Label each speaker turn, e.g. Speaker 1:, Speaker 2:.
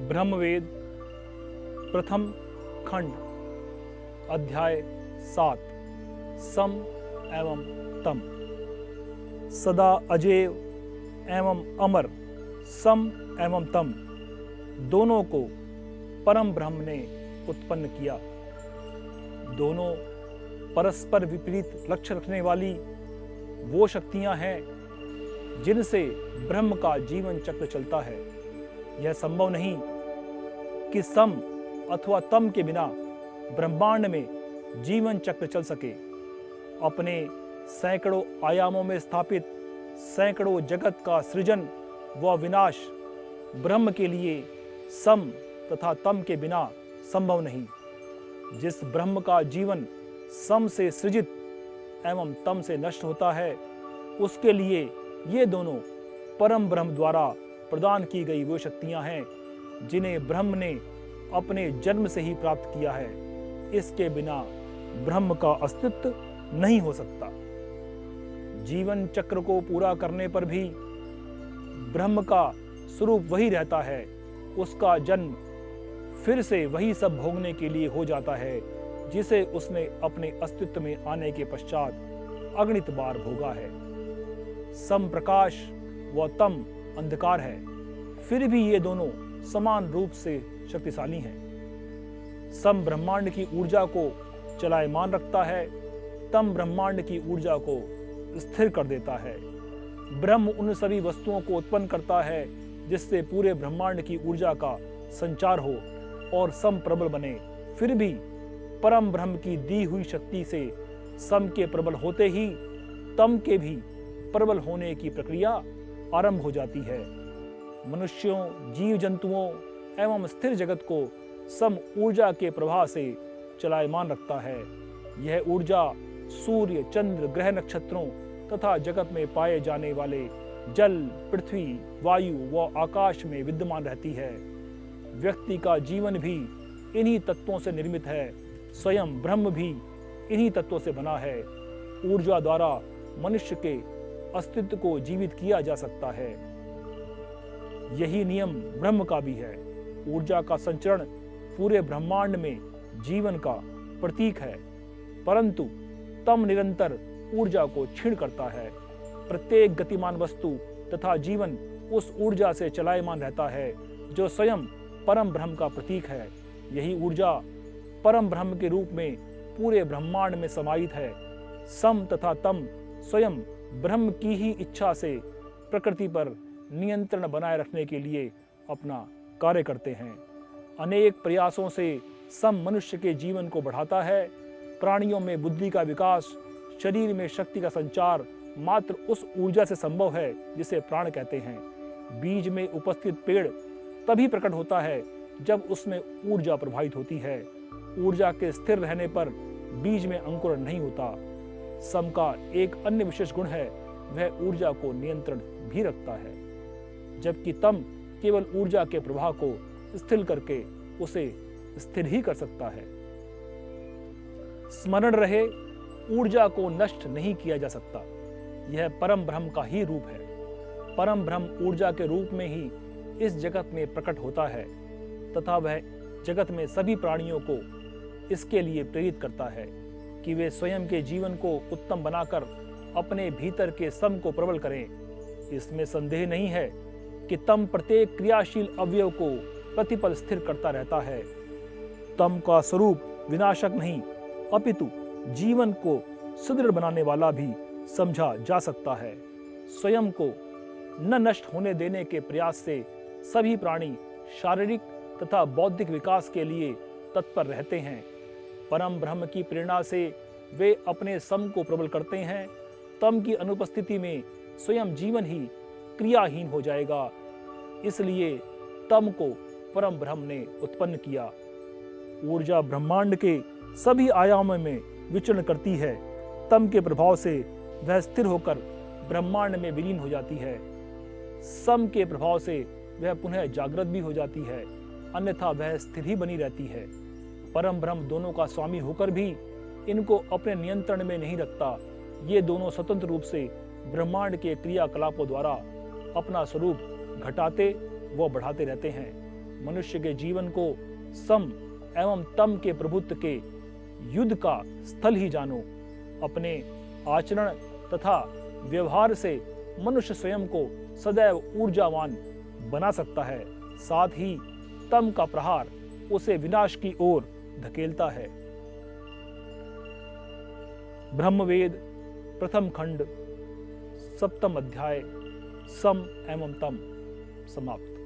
Speaker 1: ब्रह्मवेद प्रथम खंड अध्याय 7 सम एवं तम। सदा अजेय एवं अमर सम एवं तम दोनों को परम ब्रह्म ने उत्पन्न किया। दोनों परस्पर विपरीत लक्ष्य रखने वाली वो शक्तियां हैं जिनसे ब्रह्म का जीवन चक्र चलता है। यह संभव नहीं कि सम अथवा तम के बिना ब्रह्मांड में जीवन चक्र चल सके। अपने सैकड़ों आयामों में स्थापित सैकड़ों जगत का सृजन व विनाश ब्रह्म के लिए सम तथा तम के बिना संभव नहीं। जिस ब्रह्म का जीवन सम से सृजित एवं तम से नष्ट होता है, उसके लिए ये दोनों परम ब्रह्म द्वारा प्रदान की गई वो शक्तियां हैं जिन्हें ब्रह्म ने अपने जन्म से ही प्राप्त किया है। इसके बिना ब्रह्म का अस्तित्व नहीं हो सकता। जीवन चक्र को पूरा करने पर भी ब्रह्म का स्वरूप वही रहता है। उसका जन्म फिर से वही सब भोगने के लिए हो जाता है जिसे उसने अपने अस्तित्व में आने के पश्चात अगणित बार भोगा है। सम प्रकाश व तम अंधकार है, फिर भी ये दोनों समान रूप से शक्तिशाली हैं। सम ब्रह्मांड की ऊर्जा को चलायमान रखता है, तम ब्रह्मांड की ऊर्जा को स्थिर कर देता है। ब्रह्म उन सभी वस्तुओं को उत्पन्न करता है जिससे पूरे ब्रह्मांड की ऊर्जा का संचार हो और सम प्रबल बने। फिर भी परम ब्रह्म की दी हुई शक्ति से सम के प्रबल होते ही तम के भी प्रबल होने की प्रक्रिया आरंभ हो जाती है। मनुष्यों, जीव जंतुओं एवं स्थिर जगत को सम ऊर्जा के प्रवाह से चलायमान रखता है। यह ऊर्जा सूर्य, चंद्र, ग्रह, नक्षत्रों तथा जगत में पाए जाने वाले जल, पृथ्वी, वायु व आकाश में विद्यमान रहती है। व्यक्ति का जीवन भी इन्हीं तत्वों से निर्मित है। स्वयं ब्रह्म भी इन्हीं तत्वों से बना है। ऊर्जा द्वारा मनुष्य के अस्तित्व को जीवित किया जा सकता है। यही नियम ब्रह्म का भी है। ऊर्जा का संचरण पूरे ब्रह्मांड में जीवन का प्रतीक है, परंतु तम निरंतर ऊर्जा को क्षीण करता है। प्रत्येक गतिमान वस्तु तथा जीवन उस ऊर्जा से चलायमान रहता है जो स्वयं परम ब्रह्म का प्रतीक है। यही ऊर्जा परम ब्रह्म के रूप में पूरे ब्रह्मांड में समाहित है। सम तथा तम स्वयं ब्रह्म की ही इच्छा से प्रकृति पर नियंत्रण बनाए रखने के लिए अपना कार्य करते हैं। अनेक प्रयासों से सम मनुष्य के जीवन को बढ़ाता है। प्राणियों में बुद्धि का विकास, शरीर में शक्ति का संचार मात्र उस ऊर्जा से संभव है जिसे प्राण कहते हैं। बीज में उपस्थित पेड़ तभी प्रकट होता है जब उसमें ऊर्जा प्रवाहित होती है। ऊर्जा के स्थिर रहने पर बीज में अंकुरण नहीं होता। सम का एक अन्य विशेष गुण है, वह ऊर्जा को नियंत्रण भी रखता है, जबकि तम केवल ऊर्जा के प्रवाह को स्थिर करके उसे स्थिर ही कर सकता है। स्मरण रहे, ऊर्जा को नष्ट नहीं किया जा सकता। यह परम ब्रह्म का ही रूप है। परम ब्रह्म ऊर्जा के रूप में ही इस जगत में प्रकट होता है तथा वह जगत में सभी प्राणियों को इसके लिए प्रेरित करता है कि वे स्वयं के जीवन को उत्तम बनाकर अपने भीतर के सम को प्रबल करें। इसमें संदेह नहीं है कि तम प्रत्येक क्रियाशील अवयव को प्रतिपल स्थिर करता रहता है। तम का स्वरूप विनाशक नहीं, अपितु जीवन को सुदृढ़ बनाने वाला भी समझा जा सकता है। स्वयं को न नष्ट होने देने के प्रयास से सभी प्राणी शारीरिक तथा बौद्धिक विकास के लिए तत्पर रहते हैं। परम ब्रह्म की प्रेरणा से वे अपने सम को प्रबल करते हैं। तम की अनुपस्थिति में स्वयं जीवन ही क्रियाहीन हो जाएगा। इसलिए तम को परम ब्रह्म ने उत्पन्न किया। ऊर्जा ब्रह्मांड के सभी आयामों में विचरण करती है। तम के प्रभाव से वह स्थिर होकर ब्रह्मांड में विलीन हो जाती है। सम के प्रभाव से वह पुनः जागृत भी हो जाती है, अन्यथा वह स्थिर ही बनी रहती है। परम ब्रह्म दोनों का स्वामी होकर भी इनको अपने नियंत्रण में नहीं रखता। ये दोनों स्वतंत्र रूप से ब्रह्मांड के क्रियाकलापों द्वारा अपना स्वरूप घटाते व बढ़ाते रहते हैं। मनुष्य के जीवन को सम एवं तम के प्रभुत्व के युद्ध का स्थल ही जानो। अपने आचरण तथा व्यवहार से मनुष्य स्वयं को सदैव ऊर्जावान बना सकता है, साथ ही तम का प्रहार उसे विनाश की ओर धकेलता है। ब्रह्मवेद प्रथम खंड 7वां अध्याय सम एवं तम समाप्त।